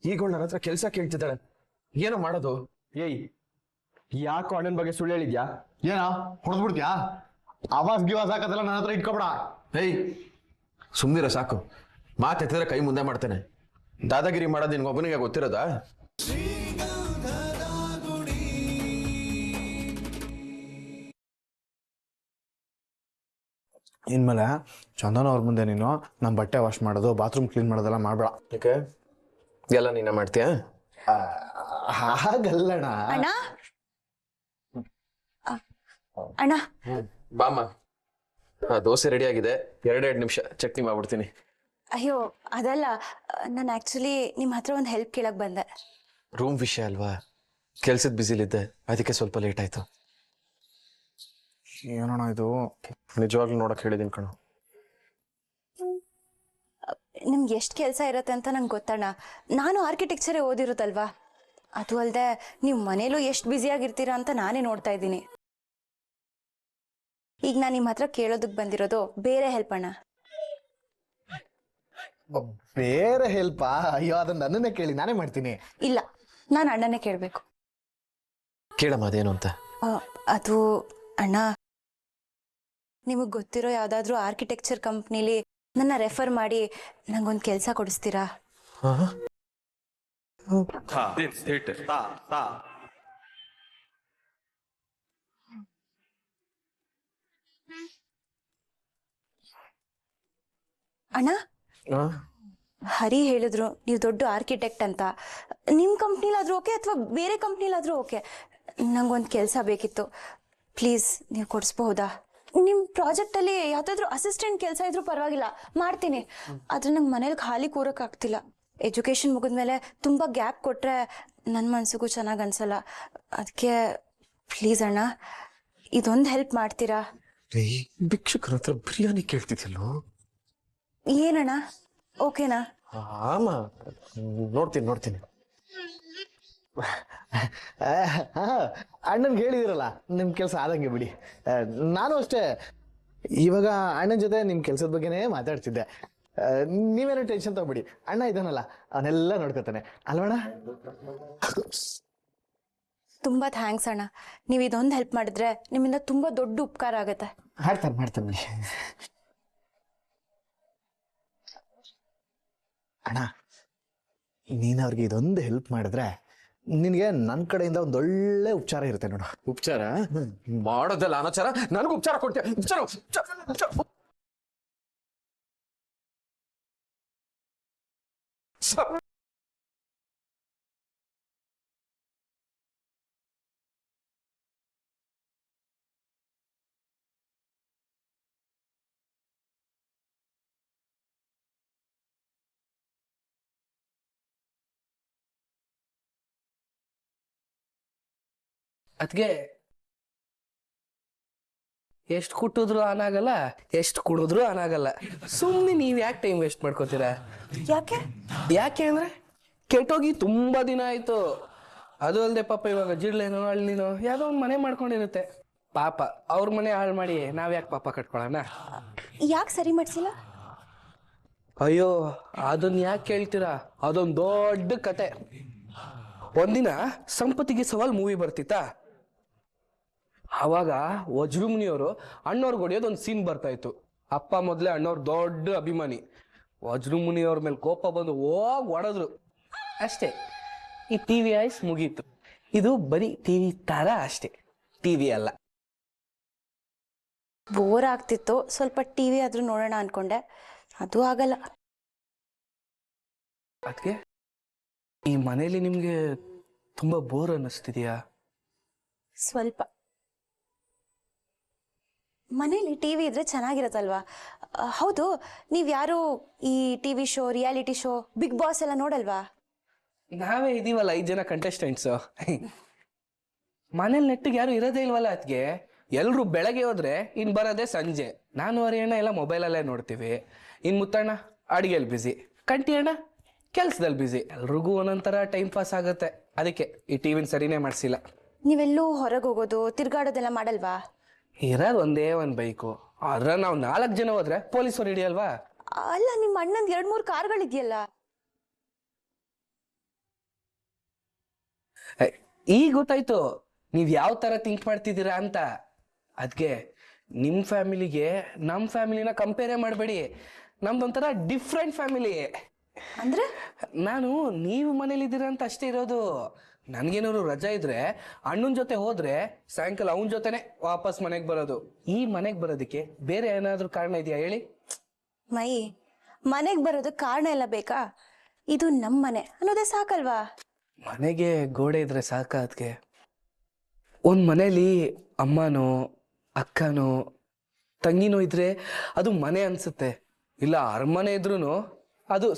ಈಗ ನನ್ನ ಹತ್ರ ಕೆಲಸ ಕೇಳ್ತಿದ್ದಾಳೆ, ಏನೋ ಮಾಡೋದು? ಏಯ್, ಯಾಕೋ ಅಣ್ಣನ ಬಗ್ಗೆ ಸುಳ್ಳು ಹೇಳಿದ್ಯಾ? ಏನೋ ಹೊಡೆದ್ಬಿಡ್ತೀಯಾ? ಆವಾಸ್ ಗಿವಾಸ್ ಹಾಕದೆಲ್ಲ ನನ್ನ ಹತ್ರ ಇಟ್ಕೊಬೇಡ. ಏಯ್ ಸುಮ್ನಿರ ಸಾಕು. ಮಾತೆತ್ತಿದ್ರೆ ಕೈ ಮುಂದೆ ಮಾಡ್ತೇನೆ. ದಾದಾಗಿರಿ ಮಾಡೋದು ನಿನ್ಗೊಬ್ಬನಿಗೆ ಗೊತ್ತಿರೋದಾ? ಇನ್ಮೇಲೆ ಚಂದನ ಅವ್ರ ಮುಂದೆ ನೀನು ನಮ್ಮ ಬಟ್ಟೆ ವಾಶ್ ಮಾಡೋದು, ಬಾತ್ರೂಮ್ ಕ್ಲೀನ್ ಮಾಡೋದೆಲ್ಲ ಮಾಡಬೇಡ. ಯಾಕೆ? ಎಲ್ಲ ನೀನ ಮಾಡ್ತೀಯಾ? ಹಾಗಲ್ಲಣ್ಣ. ಅಣ್ಣ ಅಣ್ಣ ಬಾಮ್ಮ, ದೋಸೆ ರೆಡಿ ಆಗಿದೆ, 2 ನಿಮಿಷ ಚಟ್ನಿ ಮಾಡ್ಬಿಡ್ತೀನಿ. ಅಯ್ಯೋ ಅದಲ್ಲ, ನಾನು ಆಕ್ಚುಲಿ ನಿಮ್ಮ ಹತ್ರ ಒಂದು ಹೆಲ್ಪ್ ಕೇಳಕ್ ಬಂದೆ. ರೂಮ್ ವಿಷಯ ಅಲ್ವಾ, ಕೆಲ್ಸದ ಬ್ಯುಸಿಲಿದ್ದೆ, ಅದಕ್ಕೆ ಸ್ವಲ್ಪ ಲೇಟ್ ಆಯ್ತು. ಏನಣ್ಣ ಇದು? ನಿಜವಾಗ್ಲೂ ನೋಡಕ್ ಹೇಳಿದೀನಿ ಕಣೋ. ನಿಮ್ಗೆ ಎಷ್ಟು ಕೆಲಸ ಇರುತ್ತೆ ಅಂತ ನಂಗೆ ಗೊತ್ತಣ್ಣ. ನಾನು ಆರ್ಕಿಟೆಕ್ಚರೇ ಓದಿರುತ್ತಲ್ವಾ, ಅದು ಅಲ್ಲದೆ ನೀವು ಮನೇಲೂ ಎಷ್ಟು ಬ್ಯುಸಿಯಾಗಿರ್ತೀರಾ ಅಂತ ನಾನೇ ನೋಡ್ತಾ ಇದ್ದೀನಿ. ಈಗ ನಾನು ನಿಮ್ಮ ಹತ್ರ ಕೇಳೋದಕ್ಕೆ ಬಂದಿರೋದು ಬೇರೆ ಹೆಲ್ಪ್ ಅಣ್ಣ. ಬೇರೆ ಹೆಲ್ಪಾ? ಅಯ್ಯೋ, ಅದನ್ನ ನನ್ನನ್ನೇ ಕೇಳಿ, ನಾನೇ ಮಾಡ್ತೀನಿ. ಇಲ್ಲ, ನಾನು ಅಣ್ಣನೇ ಕೇಳಬೇಕು. ಕೇಳಮ್ಮ ಅದೇನು ಅಂತ. ಅದು ಅಣ್ಣ, ನಿಮಗೆ ಗೊತ್ತಿರೋ ಯಾವುದಾದ್ರೂ ಆರ್ಕಿಟೆಕ್ಚರ್ ಕಂಪ್ನಿಲಿ ನನ್ನ ರೆಫರ್ ಮಾಡಿ ನಂಗೊಂದು ಕೆಲಸ ಕೊಡಿಸ್ತೀರಾ? ಅಣ್ಣ, ಹರಿ ಹೇಳಿದ್ರು ನೀವು ದೊಡ್ಡ ಆರ್ಕಿಟೆಕ್ಟ್ ಅಂತ. ನಿಮ್ಮ ಕಂಪ್ನಿಲಾದ್ರೂ ಓಕೆ ಅಥವಾ ಬೇರೆ ಕಂಪ್ನಿಲಾದ್ರೂ ಓಕೆ, ನಂಗೊಂದು ಕೆಲಸ ಬೇಕಿತ್ತು. ಪ್ಲೀಸ್ ನೀವು ಕೊಡಿಸ್ಬಹುದಾ? ನಿಮ್ಮ ಪ್ರಾಜೆಕ್ಟಲ್ಲಿ ಯಾವುದಾದ್ರೂ ಅಸಿಸ್ಟೆಂಟ್ ಕೆಲಸ ಇದ್ರೂ ಪರವಾಗಿಲ್ಲ, ಮಾಡ್ತೀನಿ. ಆದರೆ ನಂಗೆ ಮನೇಲಿ ಖಾಲಿ ಕೂರೋಕ್ಕಾಗ್ತಿಲ್ಲ. ಎಜುಕೇಷನ್ ಮುಗಿದ್ಮೇಲೆ ತುಂಬ ಗ್ಯಾಪ್ ಕೊಟ್ಟರೆ ನನ್ನ ಮನಸ್ಸಿಗೂ ಚೆನ್ನಾಗಿ ಅನ್ಸಲ್ಲ. ಅದಕ್ಕೆ ಪ್ಲೀಸ್ ಅಣ್ಣ, ಇದೊಂದು ಹೆಲ್ಪ್ ಮಾಡ್ತೀರಾ? ಭಿಕ್ಷುಕರ ಹತ್ರ ಬಿರಿಯಾನಿ ಕೇಳ್ತಿದ್ಯಲ್ಲೋ? ಏನಣ್ಣ, ಓಕೆನಾ? ಆಮ, ನೋಡ್ತೀನಿ. ಅಣ್ಣನ್ಗೆ ಹೇಳಿದಿರಲ್ಲ, ನಿಮ್ ಕೆಲಸ ಆದಂಗೆ ಬಿಡಿ. ನಾನು ಅಷ್ಟೇ, ಇವಾಗ ಅಣ್ಣನ ಜೊತೆ ನಿಮ್ ಕೆಲ್ಸದ ಬಗ್ಗೆನೇ ಮಾತಾಡ್ತಿದ್ದೆ. ನೀವೇನೋ ಟೆನ್ಷನ್ ತಗೋಬಿಡಿ, ಅಣ್ಣ ಇದಾನಲ್ಲ ಅವನ್ನೆಲ್ಲ ನೋಡ್ಕೊತಾನೆ ಅಲ್ವಣ್ಣ? ತುಂಬ ಥ್ಯಾಂಕ್ಸ್ ಅಣ್ಣ. ನೀವು ಇದೊಂದು ಹೆಲ್ಪ್ ಮಾಡಿದ್ರೆ ನಿಮ್ಮಿಂದ ತುಂಬ ದೊಡ್ಡ ಉಪಕಾರ ಆಗುತ್ತೆ. ಮಾಡ್ತಾನೆ. ಅಣ್ಣ, ನೀನು ಅವ್ರಿಗೆ ಇದೊಂದು ಹೆಲ್ಪ್ ಮಾಡಿದ್ರೆ ನಿನಗೆ ನನ್ನ ಕಡೆಯಿಂದ ಒಂದೊಳ್ಳೆ ಉಪಚಾರ ಇರುತ್ತೆ ನೋಡು. ಉಪಚಾರ ಮಾಡೋದಲ್ಲ ಅನಾಚಾರ, ನನಗೂ ಉಪಚಾರ ಕೊಡ್ತೀಯ? ಅದ್ಗೆ ಎಷ್ಟು ಕುಟ್ಟಿದ್ರು ಆನಾಗಲ್ಲ, ಎಷ್ಟು ಕುಡಿದ್ರು ಆನಾಗಲ್ಲ. ಸುಮ್ಮನೆ ನೀವು ಯಾಕೆ ಟೈಮ್ ವೇಸ್ಟ್ ಮಾಡ್ಕೋತೀರಾ? ಯಾಕೆ ಅಂದ್ರೆ ಕೆಟ್ಟೋಗಿ ತುಂಬಾ ದಿನ ಆಯ್ತು. ಅದು ಅಲ್ಲದೆ ಪಾಪ ಇವಾಗ ಜಿಡ್ಲೇನೋ ಹಳ್ಳಿನೋ ಯಾವುದೋ ಒಂದು ಮನೆ ಮಾಡ್ಕೊಂಡಿರುತ್ತೆ. ಪಾಪ ಅವ್ರ ಮನೆ ಹಾಳು ಮಾಡಿ ನಾವ್ ಯಾಕೆ ಪಾಪ ಕಟ್ಕೊಳ್ಳೋಣ? ಯಾಕೆ ಸರಿ ಮಾಡಿಸಿಲ್ಲ? ಅಯ್ಯೋ, ಅದನ್ನ ಯಾಕೆ ಕೇಳ್ತೀರಾ? ಅದೊಂದು ದೊಡ್ಡ ಕತೆ. ಒಂದಿನ ಸಂಪತ್ತಿಗೆ ಸವಾಲ್ ಮೂವಿ ಬರ್ತಿತ್ತಾ, ಅವಾಗ ವಜ್ರಮುನಿಯವರು ಅಣ್ಣವ್ರಿಗೆ ಹೊಡೆಯೋದು ಒಂದು ಸೀನ್ ಬರ್ತಾ ಇತ್ತು. ಅಪ್ಪ ಮೊದಲೇ ಅಣ್ಣವ್ರ ದೊಡ್ಡ ಅಭಿಮಾನಿ. ವಜ್ರಮುನಿಯವ್ರ ಮೇಲೆ ಕೋಪ ಬಂದು ಹೋಗಿ ಹೊಡೆದ್ರು ಅಷ್ಟೇ. ಈ ಟಿವಿ ಆಯ್ಸ್ ಮುಗೀತು. ಇದು ಬರೀ ಟಿವಿ ತರ ಅಷ್ಟೇ, ಟಿವಿ ಅಲ್ಲ. ಬೋರ್ ಆಗ್ತಿತ್ತು, ಸ್ವಲ್ಪ ಟಿವಿ ಆದ್ರೂ ನೋಡೋಣ ಅನ್ಕೊಂಡೆ, ಅದು ಆಗಲ್ಲ. ಅದಕ್ಕೆ ಈ ಮನೇಲಿ ನಿಮ್ಗೆ ತುಂಬಾ ಬೋರ್ ಅನ್ನಿಸ್ತಿದ್ಯಾ? ಸ್ವಲ್ಪ. ಮನೇಲಿ ಟಿವಿ ಇದ್ರೆ ಚೆನ್ನಾಗಿರತ್ತಲ್ವಾ? ಹೌದು, ನೀವು ಯಾರು ಈ TV show, reality show, Bigg Boss ಎಲ್ಲ ನೋಡಲ್ವಾ? ನಾವೇ ಇದೀವಲ್ಲ 5 ಜನ ಕಂಟೆಸ್ಟೆಂಟ್ಸ್. ಮನೇಲಿ ನೆಟ್ಟಿಗೆ ಯಾರು ಇರೋದೇ ಇಲ್ವಲ್ಲ. ಅದಕ್ಕೆ ಎಲ್ರು ಬೆಳಗ್ಗೆ ಹೋದ್ರೆ ಇನ್ ಬರೋದೇ ಸಂಜೆ. ನಾನು ಅರಿಯಣ್ಣ ಎಲ್ಲ ಮೊಬೈಲಲ್ಲೇ ನೋಡ್ತೀವಿ. ಇನ್ ಮುತ್ತಣ್ಣ ಅಡಿಗೆಯಲ್ಲಿ ಬಿಸಿ, ಕಂಟಿ ಅಣ್ಣ ಕೆಲ್ಸದಲ್ಲಿ ಬಿಸಿ. ಎಲ್ರಿಗೂ ಒಂದೊಂಥರ ಟೈಮ್ ಪಾಸ್ ಆಗುತ್ತೆ. ಅದಕ್ಕೆ ಈ ಟಿವಿನ ಸರಿನೇ ಮಾಡಿಸಿಲ್ಲ. ನೀವೆಲ್ಲೂ ಹೊರಗೆ ಹೋಗೋದು, ತಿರ್ಗಾಡೋದೆಲ್ಲ ಮಾಡಲ್ವಾ? ಇರೋದು ಒಂದೇ ಒಂದು ಬೈಕು, ಆದ್ರೆ ನಾವು 4 ಜನ ಹೋದ್ರೆ ಪೊಲೀಸರು ಹಿಡಿಯಲ್ವಾ? ಅಲ್ಲ, ನಿಮ್ಮ ಅಣ್ಣಂದ್ 2-3 ಕಾರ್ಗಳಿದೆಯಲ್ಲ. ಈಗ ಗೊತ್ತಾಯ್ತು ನೀವ್ ಯಾವ ತರ ಥಿಂಕ್ ಮಾಡ್ತಿದ್ದೀರಾ ಅಂತ. ಅದ್ಕೆ ನಿಮ್ ಫ್ಯಾಮಿಲಿಗೆ ನಮ್ ಫ್ಯಾಮಿಲಿನ ಕಂಪೇರೇ ಮಾಡಬೇಡಿ. ನಮ್ದೊಂಥರ ಡಿಫ್ರೆಂಟ್ ಫ್ಯಾಮಿಲಿ. ಅಂದ್ರೆ ನಾನು ನೀವು ಮನೇಲಿದ್ದೀರಾ ಅಂತ ಅಷ್ಟೇ ಇರೋದು. ನನ್ಗೇನಾದ್ರು ರಜಾ ಇದ್ರೆ ಅಣ್ಣನ ಜೊತೆ ಹೋದ್ರೆ ಸಾಯಂಕಾಲ ಅವನ ಜೊತೆನೆ ವಾಪಸ್ ಮನೆಗೆ ಬರೋದು. ಈ ಮನೆಗೆ ಬರೋದಕ್ಕೆ ಬೇರೆ ಏನಾದ್ರೂ ಕಾರಣ ಇದೆಯಾ ಹೇಳಿ? ಮೈ ಮನೆಗೆ ಬರೋದಕ್ಕೆ ಕಾರಣ ಎಲ್ಲ ಬೇಕಾ? ಇದು ನಮ್ಮ ಮನೆ ಅನ್ನೋದೇ ಸಾಕಲ್ವಾ? ಮನೆಗೆ ಗೋಡೆ ಇದ್ರೆ ಸಾಕ. ಅದಕ್ಕೆ ಒಂದ್ ಮನೇಲಿ ಅಮ್ಮನೋ ಅಕ್ಕನೋ ತಂಗಿನೋ ಇದ್ರೆ ಅದು ಮನೆ ಅನ್ಸುತ್ತೆ. ಇಲ್ಲ ಅರಮನೆ ಇದ್ರೂ ಅದು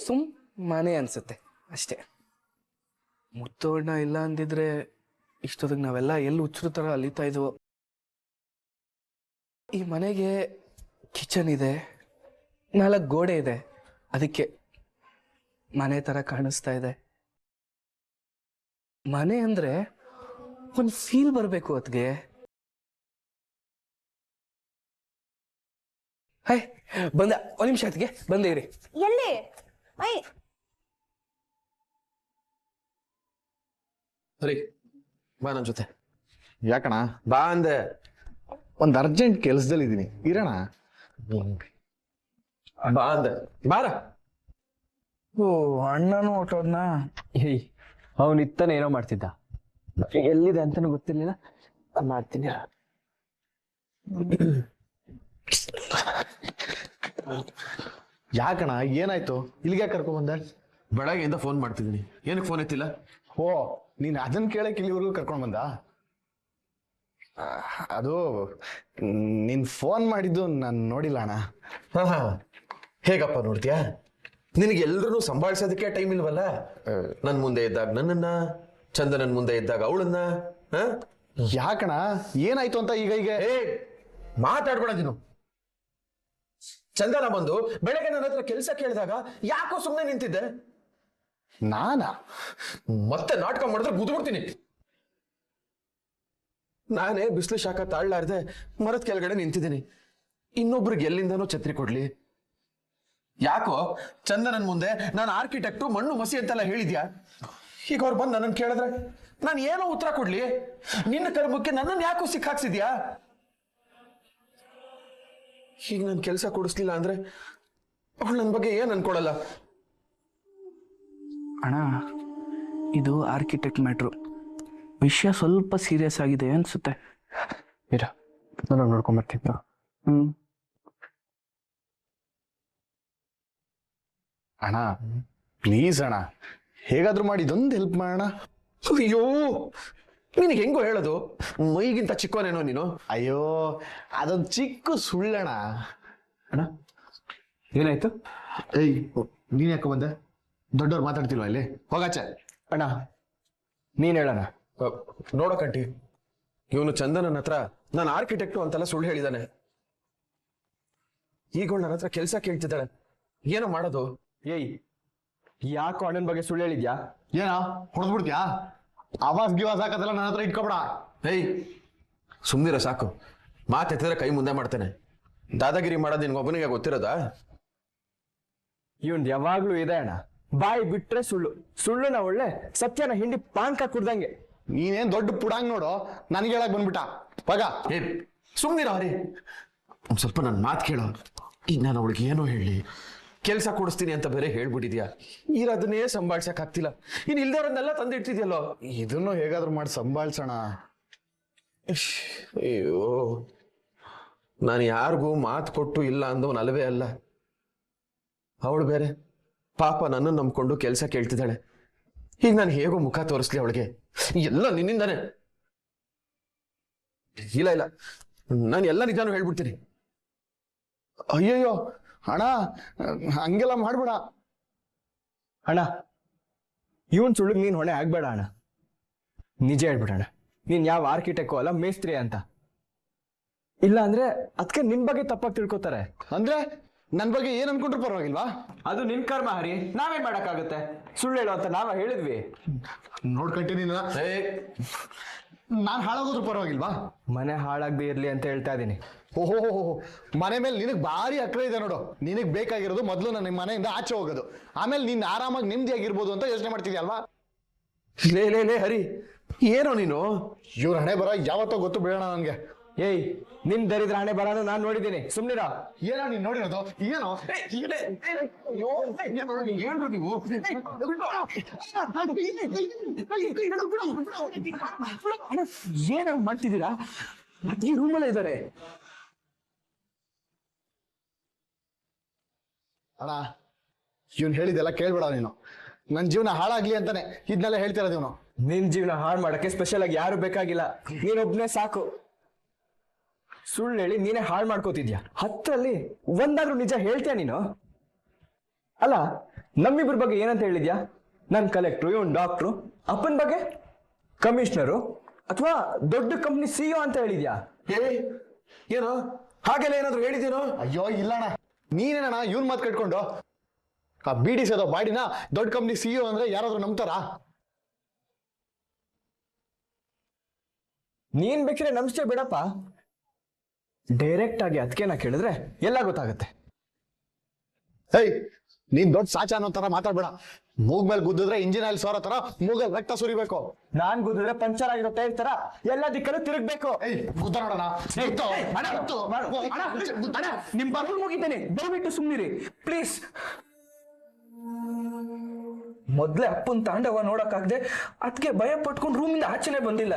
ಮನೆ ಅನ್ಸುತ್ತೆ ಅಷ್ಟೇ. ಮುತ್ತೋಣ್ಣ ಇಲ್ಲ ಅಂದಿದ್ರೆ ಇಷ್ಟೊತ್ತಿಗೆ ನಾವೆಲ್ಲ ಎಲ್ಲಿ ಹುಚ್ಚರು ತರ ಅಲಿತಾ ಇದ್ವು. ಈ ಮನೆಗೆ ಕಿಚನ್ ಇದೆ, 4 ಗೋಡೆ ಇದೆ, ಅದಕ್ಕೆ ಮನೆ ತರ ಕಾಣಿಸ್ತಾ ಇದೆ. ಮನೆ ಅಂದ್ರೆ ಒಂದು ಫೀಲ್ ಬರಬೇಕು ಅದ್ಗೆ. ಹಾಯ್ ಬಂದ, 1 ನಿಮಿಷ ಅದಕ್ಕೆ ಬಂದೆ ಇರಿ. ಎಲ್ಲಿ ಮೈ? ಹರಿ ಬಾ ನನ್ನ ಜೊತೆ. ಯಾಕಣ? ಬಾ ಅಂದೆ. ಒಂದು ಅರ್ಜೆಂಟ್ ಕೆಲಸದಲ್ಲಿ ಇದ್ದೀನಿ, ಇರೋಣ. ಬಾ ಅಂದೆ, ಬಾರ. ಓ ಅಣ್ಣನೂ ಹೊಟ್ಟೋದ್ನಾ? ಏಯ್ ಅವನು ಇತ್ತಾನೆ ಏನೋ ಮಾಡ್ತಿದ್ದ, ಎಲ್ಲಿದೆ ಅಂತಾನು ಗೊತ್ತಿರ್ಲಿಲ್ಲ. ಮಾಡ್ತೀನಿ. ಯಾಕಣ ಏನಾಯ್ತು? ಇಲ್ಲಿಗೆ ಕರ್ಕೊಂಡ್ ಬಂದೆ? ಬೆಳಗ್ಗೆಯಿಂದ ಫೋನ್ ಮಾಡ್ತಿದ್ದೀನಿ, ಏನಕ್ಕೆ ಫೋನ್ ಎತ್ತಿಲ್ಲ? ಓ ನೀನ್ ಅದನ್ನ ಕೇಳಕ್ ಇಲ್ಲಿವರೆಗೂ ಕರ್ಕೊಂಡ್ ಬಂದ? ಅದು ನೀನ್ ಫೋನ್ ಮಾಡಿದ್ದು ನಾನು ನೋಡಿಲ್ಲ ಅಣ್ಣ. ಹಾ ಹೇಗಪ್ಪ ನೋಡ್ತೀಯಾ? ನಿನಗೆ ಎಲ್ರೂ ಸಂಭಾಳಿಸೋದಕ್ಕೆ ಟೈಮ್ ಇಲ್ವಲ್ಲ. ನನ್ ಮುಂದೆ ಇದ್ದಾಗ ನನ್ನನ್ನ, ಚಂದನನ್ ಮುಂದೆ ಇದ್ದಾಗ ಅವಳನ್ನ. ಯಾಕಣ ಏನಾಯ್ತು ಅಂತ ಈಗ ಈಗ? ಮಾತಾಡ್ಬೇಡ ನೀನು. ಚಂದನ ಬಂದು ಬೆಳಗ್ಗೆ ನನ್ನ ಹತ್ರ ಕೆಲಸ ಕೇಳಿದಾಗ ಯಾಕೋ ಸುಮ್ಮನೆ ನಿಂತಿದ್ದೆ. ನಾನಾ? ಮತ್ತೆ ನಾಟಕ ಮಾಡಿದ್ರೆ ಗುದ್ಬಿಡ್ತೀನಿ. ನಾನೇ ಬಿಸಿಲು ಶಾಖ ತಾಳ್ಲಾರ್ದೆ ಮರದ ಕೆಳಗಡೆ ನಿಂತಿದ್ದೀನಿ. ಇನ್ನೊಬ್ರಿಗೆ ಎಲ್ಲಿಂದನೋ ಛತ್ರಿ ಕೊಡ್ಲಿ. ಯಾಕೋ ಚಂದನನ್ ಮುಂದೆ ನಾನು ಆರ್ಕಿಟೆಕ್ಟು, ಮಣ್ಣು ಮಸಿ ಅಂತೆಲ್ಲ ಹೇಳಿದ್ಯಾ? ಈಗ ಅವ್ರು ಬಂದು ನನ್ನನ್ನು ಕೇಳಿದ್ರೆ ನಾನು ಏನೋ ಉತ್ತರ ಕೊಡ್ಲಿ? ನಿನ್ನ ಕರ್ಮಕ್ಕೆ ನನ್ನನ್ನು ಯಾಕೋ ಸಿಕ್ಕಾಕ್ಸಿದ್ಯಾ? ಈಗ ನಾನು ಕೆಲಸ ಕೊಡಿಸ್ಲಿಲ್ಲ ಅಂದ್ರೆ ಅವಳು ನನ್ನ ಬಗ್ಗೆ ಏನ್ ಅನ್ಕೊಳಲ್ಲ. ಅಣ್ಣ ಇದು ಆರ್ಕಿಟೆಕ್ಟ್ ಮ್ಯಾಟ್ರು, ವಿಷಯ ಸ್ವಲ್ಪ ಸೀರಿಯಸ್ ಆಗಿದೆ ಅನ್ಸುತ್ತೆ. ಇರ ನಾನು ನೋಡ್ಕೊಂಬರ್ತಿದ್ದ. ಅಣ್ಣ ಪ್ಲೀಸ್ ಅಣ್ಣ, ಹೇಗಾದ್ರೂ ಮಾಡಿ ಇದೊಂದು ಹೆಲ್ಪ್ ಮಾಡೋಣ. ಅಯ್ಯೋ ನಿನಗೆ ಹೆಂಗೋ ಹೇಳೋದು? ಮೈಗಿಂತ ಚಿಕ್ಕವನೇನೋ ನೀನು. ಅಯ್ಯೋ ಅದೊಂದು ಚಿಕ್ಕ ಸುಳ್ಳಣ. ಅಣ್ಣ ಏನಾಯ್ತು? ಏಯ್ ನೀನ್ ಯಾಕೋ ಬಂದೆ? ದೊಡ್ಡವ್ರು ಮಾತಾಡ್ತಿಲ್ವಾ ಇಲ್ಲಿ? ಹೋಗಾಚೆ. ಅಣ್ಣ ನೀನ್ ಹೇಳಣ. ನೋಡಕಂಟಿ, ಇವನು ಚಂದನನ್ ಹತ್ರ ನಾನು ಆರ್ಕಿಟೆಕ್ಟು ಅಂತೆಲ್ಲ ಸುಳ್ಳು ಹೇಳಿದಾನೆ. ಈಗ ನನ್ನ ಹತ್ರ ಕೆಲಸ ಕೇಳ್ತಿದ್ದಾಳೆ, ಏನೋ ಮಾಡೋದು? ಏಯ್ ಯಾಕೋ ಅಣ್ಣನ ಬಗ್ಗೆ ಸುಳ್ಳು ಹೇಳಿದ್ಯಾ? ಏನೋ ಹೊಡೆದ್ಬಿಡ್ತೀಯಾ? ಆವಾಸ್ ಗಿವಾಸ್ ಹಾಕದೆಲ್ಲ ನನ್ನ ಹತ್ರ ಇಟ್ಕೊಬೇಡ. ಏಯ್ ಸುಮ್ನಿರ ಸಾಕು. ಮಾತೆತ್ತಿದ್ರೆ ಕೈ ಮುಂದೆ ಮಾಡ್ತೇನೆ. ದಾದಾಗಿರಿ ಮಾಡೋದು ನಿನ್ಗೊಬ್ಬನಿಗೆ ಗೊತ್ತಿರೋದಾ? ಇವನ್ ಯಾವಾಗ್ಲೂ ಇದೆ ಅಣ್ಣ, ಬಾಯಿ ಬಿಟ್ರೆ ಸುಳ್ಳು, ಸುಳ್ಳುನ ಒಳ್ಳೆ ಸತ್ಯನ ಹಿಂಡಿ ಪಾನ್ಕ ಕುಡ್ದಂಗೆ. ನೀನೇನ್ ದೊಡ್ಡ ಪುಡಾಂಗ್ ನೋಡು, ನನಗೆ ಹೇಳಕ್ ಬಂದ್ಬಿಟ್ಟ ಪಗ. ಏ ಸುಮ್ನಿರ ಹರಿ, ಒಂದ್ ಸ್ವಲ್ಪ ನನ್ನ ಮಾತು ಕೇಳೋ. ಈಗ ನಾನು ಅವಳಿಗೆ ಏನೋ ಹೇಳಿ ಕೆಲಸ ಕೊಡಿಸ್ತೀನಿ ಅಂತ ಬೇರೆ ಹೇಳ್ಬಿಟ್ಟಿದ್ಯಾ. ಅದನ್ನೇ ಸಂಭಾಳ್ಸಕ್ ಆಗ್ತಿಲ್ಲ. ಇನ್ನು ಇಲ್ದವ್ರನ್ನೆಲ್ಲ ತಂದಿಡ್ತಿದ್ಯಲ್ಲೋ. ಇದನ್ನು ಹೇಗಾದ್ರೂ ಮಾಡಿ ಸಂಭಾಳ್ಸೋಣ. ಅಯ್ಯೋ ನಾನು ಯಾರಿಗೂ ಮಾತು ಕೊಟ್ಟು ಇಲ್ಲ ಅಂದವನು ಅಲ್ಲವೇ ಅಲ್ಲ. ಅವಳು ಬೇರೆ ಪಾಪ ನನ್ನನ್ನು ನಂಬ್ಕೊಂಡು ಕೆಲಸ ಕೇಳ್ತಿದ್ದಾಳೆ. ಈಗ ನಾನು ಹೇಗೋ ಮುಖ ತೋರಿಸ್ಲಿ ಅವಳಿಗೆ? ಎಲ್ಲ ನಿನ್ನಿಂದಾನೆ. ಇಲ್ಲ ನಾನು ಎಲ್ಲ ನಿಜಾನು ಹೇಳ್ಬಿಡ್ತೀನಿ. ಅಯ್ಯಯ್ಯೋ ಅಣ್ಣ ಹಂಗೆಲ್ಲ ಮಾಡ್ಬೇಡ ಅಣ್ಣ. ಇವನ್ ಸುಳ್ಳಿಗೆ ನೀನ್ ಹೊಣೆ ಆಗ್ಬೇಡ ಅಣ್ಣ. ನಿಜ ಹೇಳ್ಬಿಡಣ, ನೀನ್ ಯಾವ ಆರ್ಕಿಟೆಕ್ಟು ಅಲ್ಲ, ಮೇಸ್ತ್ರಿ ಅಂತ. ಇಲ್ಲ ಅಂದ್ರೆ ಅದಕ್ಕೆ ನಿನ್ ಬಗ್ಗೆ ತಪ್ಪಾಗಿ ತಿಳ್ಕೊತಾರೆ. ಅಂದ್ರೆ ನನ್ ಬಗ್ಗೆ ಏನ್ ಅನ್ಕೊಂಡ್ರು ಪರವಾಗಿಲ್ವಾ? ಅದು ನಿನ್ ಕರ್ಮ ಹರಿ, ನಾವೇನ್ ಮಾಡಕ್ಕಾಗತ್ತೆ? ಸುಳ್ಳು ಹೇಳು ಅಂತ ನಾವ ಹೇಳಿದ್ವಿ. ನೋಡ್ಕೊಂತೀನಿ ನಾನ್ ಹಾಳಾಗೋದ್ರು ಪರವಾಗಿಲ್ವಾ? ಮನೆ ಹಾಳಾಗದೆ ಇರ್ಲಿ ಅಂತ ಹೇಳ್ತಾ ಇದೀನಿ. ಓಹೋ ಮನೆ ಮೇಲೆ ನಿನಗ್ ಭಾರಿ ಅಕ್ರೆ ಇದೆ ನೋಡು. ನಿನಗ್ ಬೇಕಾಗಿರೋದು ಮೊದಲು ನನ್ನ ಮನೆಯಿಂದ ಆಚೆ ಹೋಗೋದು, ಆಮೇಲೆ ನೀನ್ ಆರಾಮಾಗಿ ನೆಮ್ಮದಿಯಾಗಿರ್ಬೋದು ಅಂತ ಯೋಚನೆ ಮಾಡ್ತಿದ್ಯಲ್ವಾ? ಲೇ ಹರಿ, ಏನೋ ನೀನು ಇವ್ರ ಹಣೆ ಬರ ಯಾವತ್ತೋ ಗೊತ್ತು ಬಿಡೋಣ ನನ್ಗೆ. ಏಯ್ ನಿನ್ ದರಿದ್ರ ಹಣೆ ಬರೋನು ನಾನು ನೋಡಿದ್ದೀನಿ, ಸುಮ್ನಿರ. ಏನೋ ನೀನ್ ನೋಡಿರೋದು? ಏನೋ ಹೇಳ್ರು ನೀವು. ಏನ ಮಾಡ್ತಿದ್ದೀರಾ? ಈ ರೂಮಲ್ಲೇ ಇದ್ದಾರೆ. ಅಣ್ಣ ಇವ್ನು ಹೇಳಿದೆಲ್ಲ ಕೇಳ್ಬೇಡ ನೀನು. ನನ್ನ ಜೀವನ ಹಾಳಾಗ್ಲಿ ಅಂತಾನೆ ಇದನ್ನೆಲ್ಲ ಹೇಳ್ತಿರೋದು ಇವನು. ನಿನ್ ಜೀವನ ಹಾಳು ಮಾಡಕ್ಕೆ ಸ್ಪೆಷಲ್ ಆಗಿ ಯಾರು ಬೇಕಾಗಿಲ್ಲ, ನೀನೊಬ್ನೇ ಸಾಕು. ಸುಳ್ಳು ಹೇಳಿ ನೀನೇ ಹಾಳು ಮಾಡ್ಕೋತಿದ್ಯಾ. 10ರಲ್ಲಿ ಒಂದಾದ್ರೂ ನಿಜ ಹೇಳ್ತೀಯ ನೀನು? ಅಲ್ಲ, ನಮ್ಮಿಬ್ಬರ ಬಗ್ಗೆ ಏನಂತ ಹೇಳಿದ್ಯಾ? ನನ್ ಕಲೆಕ್ಟ್ರು, ಇವನ್ ಡಾಕ್ಟ್ರು, ಅಪ್ಪನ ಬಗ್ಗೆ ಕಮಿಷನರು ಅಥವಾ ದೊಡ್ಡ ಕಂಪ್ನಿ CEO ಅಂತ ಹೇಳಿದ್ಯಾ? ಏನೋ ಹಾಗೆಲ್ಲ ಏನಾದ್ರು ಹೇಳಿದ್ದೀನೋ? ಅಯ್ಯೋ ಇಲ್ಲಣ್ಣ, ನೀನೇನಣ್ಣ ಇವ್ನ ಮಾತು ಕಟ್ಕೊಂಡು ಆ ಬಿಡಿ ಸೇದೋ ಬಾಡಿನ ದೊಡ್ಡ ಕಂಪ್ನಿ CEO ಅಂದ್ರೆ ಯಾರಾದ್ರೂ ನಂಬ್ತಾರಾ? ನೀನ್ ಬೇಕಿದ್ರೆ ನಂಬಿಸ್ತೀಯ ಬಿಡಪ್ಪ. ಡೈರೆಕ್ಟ್ ಆಗಿ ಅದಕ್ಕೆ ನಾ ಕೇಳಿದ್ರೆ ಎಲ್ಲ ಗೊತ್ತಾಗತ್ತೆ. ಏಯ್ ನೀನ್ ದೊಡ್ಡ ಸಾಚ ಅನ್ನೋ ತರ ಮಾತಾಡ್ಬೇಡ. ಮೂಗ್ ಮೇಲೆ ಗುದ್ದಿದ್ರೆ ಇಂಜಿನ್ ಆಯಿಲ್ ಸೋರೋ ತರ ಮೂಗಲ್ ರಕ್ತ ಸುರಿಬೇಕು. ನಾನ್ ಗುದ್ದಿದ್ರೆ ಪಂಚರ್ ಆಗಿರೋ ಟೈರ್ ತರ ಎಲ್ಲ ದಿಕ್ಕಲ್ಲೂ ತಿರುಗ್ಬೇಕು. ಏಯ್ ಗುದ್ದ ನೋಡೋಣ. ನಿಮ್ ಬರ್ಗಳು ಮುಗಿತೇನೆ, ದಯವಿಟ್ಟು ಸುಮ್ನಿರಿ ಪ್ಲೀಸ್. ಮೊದ್ಲೇ ಅಪ್ಪನ್ ತಾಂಡವ ನೋಡಕ್ಕಾಗ್ದೆ ಅದಕ್ಕೆ ಭಯ ಪಟ್ಕೊಂಡು ರೂಮಿಂದ ಆಚೆನೆ ಬಂದಿಲ್ಲ.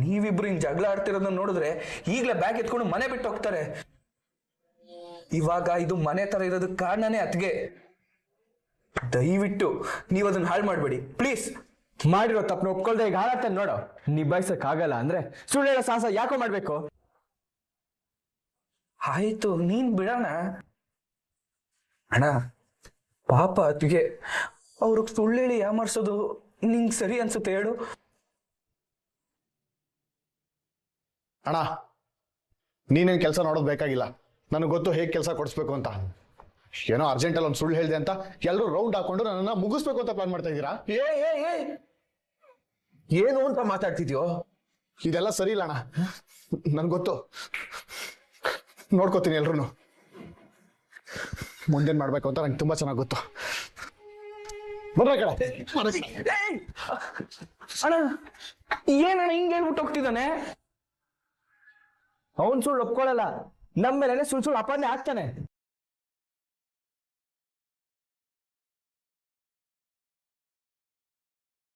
ನೀವಿಬ್ರು ಹಿಂಗ್ ಜಗಳ ಆಡ್ತಿರೋದನ್ನ ನೋಡಿದ್ರೆ ಈಗ್ಲೇ ಬ್ಯಾಗ್ ಎತ್ಕೊಂಡು ಮನೆ ಬಿಟ್ಟು ಹೋಗ್ತಾರೆ. ಇವಾಗ ಇದು ಮನೆ ತರ ಇರೋದಕ್ಕೆ ಕಾರಣನೇ ಅತ್ಗೆ. ದಯವಿಟ್ಟು ನೀವ್ ಅದನ್ನ ಹಾಳು ಮಾಡ್ಬೇಡಿ ಪ್ಲೀಸ್. ಮಾಡಿರೋ ತಪ್ಪನ ಒಪ್ಕೊಳ್ದೆ ಈಗ ಹಾಳಾಗ್ತಾನೆ ನೋಡು. ನಿಭಾಯಿಸಕ್ ಆಗಲ್ಲ ಅಂದ್ರೆ ಸುಳ್ಳು ಹೇಳೋ ಸಾಹಸ ಯಾಕೋ ಮಾಡ್ಬೇಕು? ಆಯ್ತು ನೀನ್ ಬಿಡೋಣ ಅಣ್ಣ. ಪಾಪ ಅತ್ಗೆ ಅವ್ರಿಗೆ ಸುಳ್ಳೇಳಿ ಯಾಮರ್ಸೋದು ನಿಂಗ್ ಸರಿ ಅನ್ಸುತ್ತೆ ಹೇಳು? ಅಣ್ಣ ನೀನೇನ್ ಕೆಲಸ ನೋಡೋದು ಬೇಕಾಗಿಲ್ಲ, ನನಗೆ ಗೊತ್ತು ಹೇಗೆ ಕೆಲಸ ಕೊಡಿಸ್ಬೇಕು ಅಂತ. ಏನೋ ಅರ್ಜೆಂಟಲ್ಲಿ ಒಂದು ಸುಳ್ಳು ಹೇಳಿದೆ ಅಂತ ಎಲ್ಲರೂ ರೌಂಡ್ ಹಾಕೊಂಡು ನನ್ನನ್ನು ಮುಗಿಸ್ಬೇಕು ಅಂತ ಪ್ಲಾನ್ ಮಾಡ್ತಾ ಇದ್ದೀರಾ? ಏನು ಅಂತ ಮಾತಾಡ್ತಿದ್ಯೋ? ಇದೆಲ್ಲ ಸರಿ ಇಲ್ಲ ಅಣ್ಣ, ನನ್ಗೆ ಗೊತ್ತು. ನೋಡ್ಕೋತೀನಿ ಎಲ್ರು ಮುಂದೇನ್ ಮಾಡ್ಬೇಕು ಅಂತ ನಂಗೆ ತುಂಬಾ ಚೆನ್ನಾಗಿ ಗೊತ್ತು. ಬರ್ರ ಕಡೆ ಅಣ್ಣ, ಏನಣ್ಣ ಹಿಂಗ್ ಹೇಳ್ಬಿಟ್ಟು ಹೋಗ್ತಿದ್ದಾನೆ? ಅವನ್ ಸುಳ್ಳು ಒಪ್ಕೊಳ್ಳಲ್ಲ, ನಮ್ಮ ಮೇಲೆ ಸುಳ್ಳು ಅಪಾನೆ ಆಗ್ತಾನೆ.